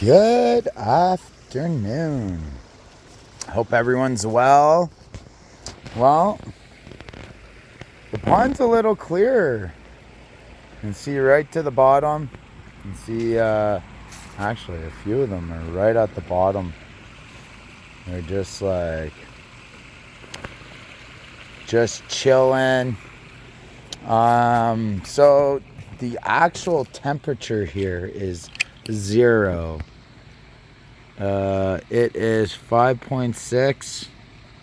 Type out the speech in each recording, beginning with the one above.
Good afternoon. Hope everyone's well. Well, the pond's a little clearer. You can see right to the bottom. You can see, actually, a few of them are right at the bottom. They're just chilling. So the actual temperature here is 0. It is 5.6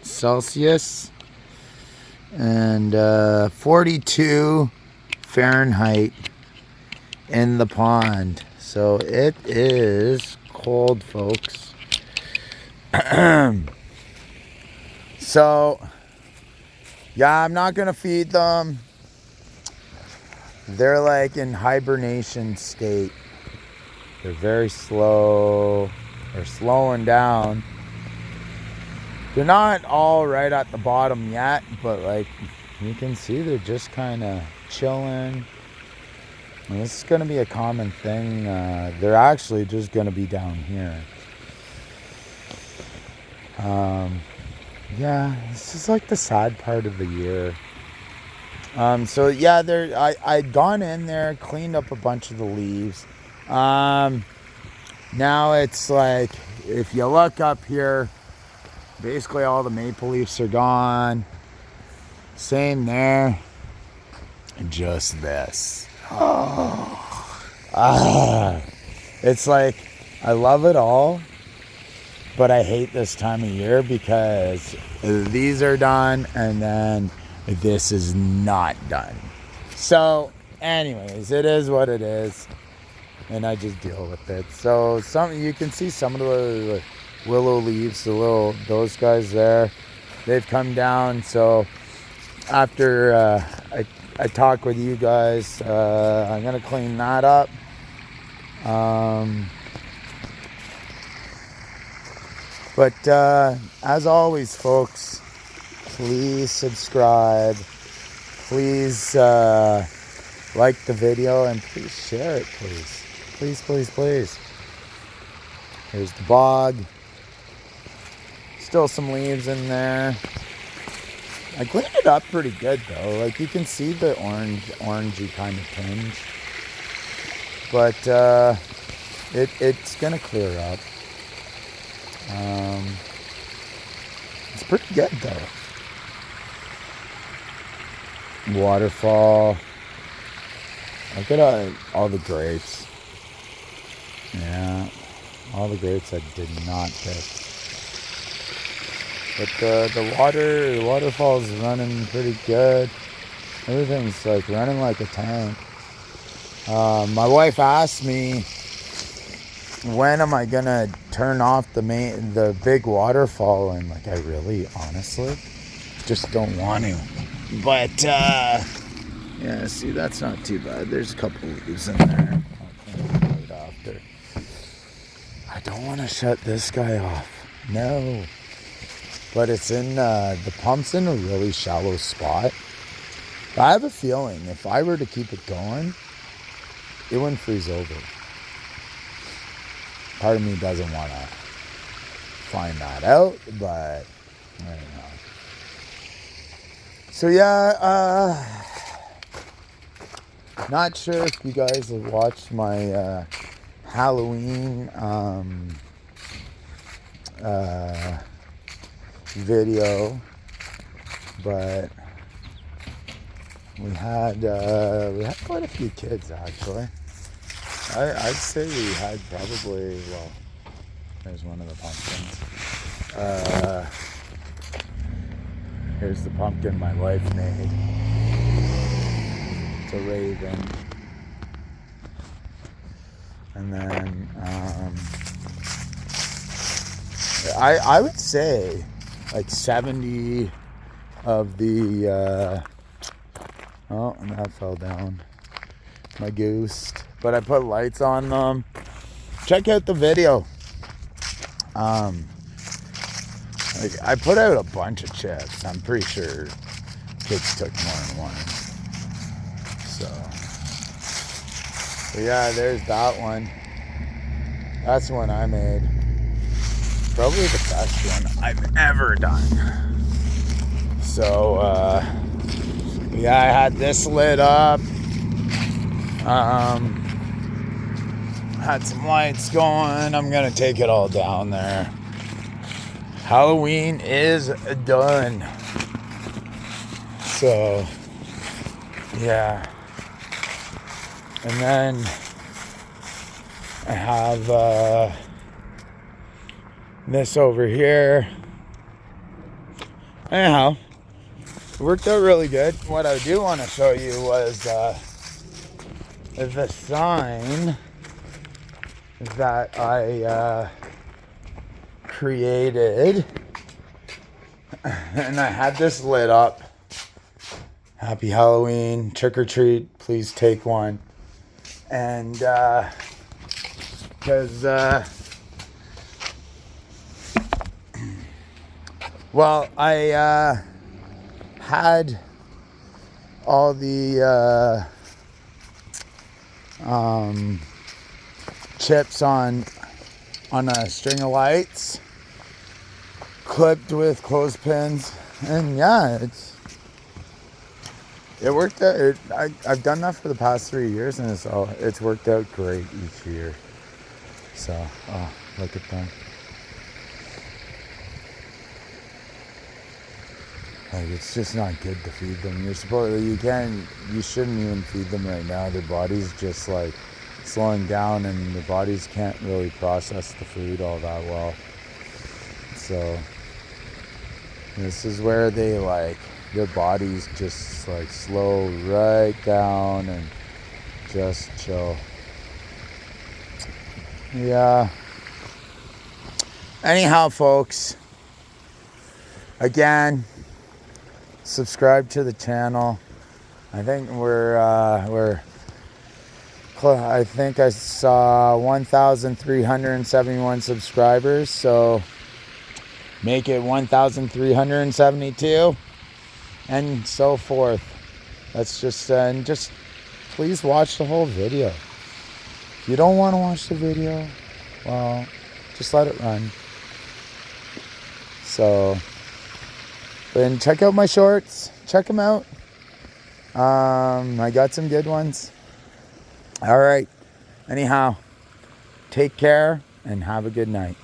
Celsius and 42 Fahrenheit in the pond. So it is cold, folks. So, yeah, I'm not going to feed them. They're like in hibernation state. They're very slow. They're slowing down. They're not all right at the bottom yet, but like you can see, they're just kind of chilling. And this is going to be a common thing. They're actually just going to be down here. Yeah, this is like the sad part of the year. So yeah, I'd gone in there, cleaned up a bunch of the leaves. Now it's like, if you look up here, basically all the maple leaves are gone. Same there. Just this. It's like, I love it all, but I hate this time of year because these are done and then this is not done. So anyways, it is what it is, and I just deal with it. So you can see some of the willow leaves, those guys there, they've come down. So after I talk with you guys, I'm gonna clean that up. But as always, folks, please subscribe. Please like the video and please share it, please. Please, please, please. Here's the bog. Still some leaves in there. I cleaned it up pretty good though. Like you can see the orangey kind of tinge. But it's gonna clear up. It's pretty good though. Waterfall. Look at all the grapes. Yeah, all the grapes I did not pick. But the waterfall's running pretty good. Everything's like running like a tank. My wife asked me, when am I gonna turn off the big waterfall? And like, I really, honestly, just don't want to. But yeah, see, that's not too bad. There's a couple leaves in there. I'll clean it out after. I don't want to shut this guy off. No. But it's in, the pump's in a really shallow spot. But I have a feeling if I were to keep it going, it wouldn't freeze over. Part of me doesn't want to find that out, but I don't know. So yeah, not sure if you guys have watched my Halloween video, but we had quite a few kids actually. I'd say we had probably, well, there's one of the pumpkins. Here's the pumpkin my wife made. It's a raven. And then I would say like 70 of the oh, and that fell down. My goose. But I put lights on them. Check out the video. Like I put out a bunch of chips. I'm pretty sure kids took more than one. So yeah, there's that one. That's one I made. Probably the best one I've ever done. So, yeah, I had this lit up. Had some lights going. I'm gonna take it all down there. Halloween is done. So, yeah. And then I have this over here. Anyhow, it worked out really good. What I do want to show you was the sign that I created. And I had this lit up. Happy Halloween, trick or treat, please take one. And because well, I had all the chips on a string of lights, clipped with clothespins, and yeah, it worked out. I've done that for the past 3 years, and it's worked out great each year. So, oh, look at them. Like, it's just not good to feed them. You shouldn't even feed them right now. Their body's just like slowing down, and their bodies can't really process the food all that well. So this is where their bodies just like slow right down and just chill. Yeah. Anyhow, folks, again, subscribe to the channel. I think I think I saw 1,371 subscribers, so make it 1,372 and so forth. That's just and just please watch the whole video. If you don't want to watch the video, well, just let it run. So, and check out my shorts. Check them out. I got some good ones. All right. Anyhow, take care and have a good night.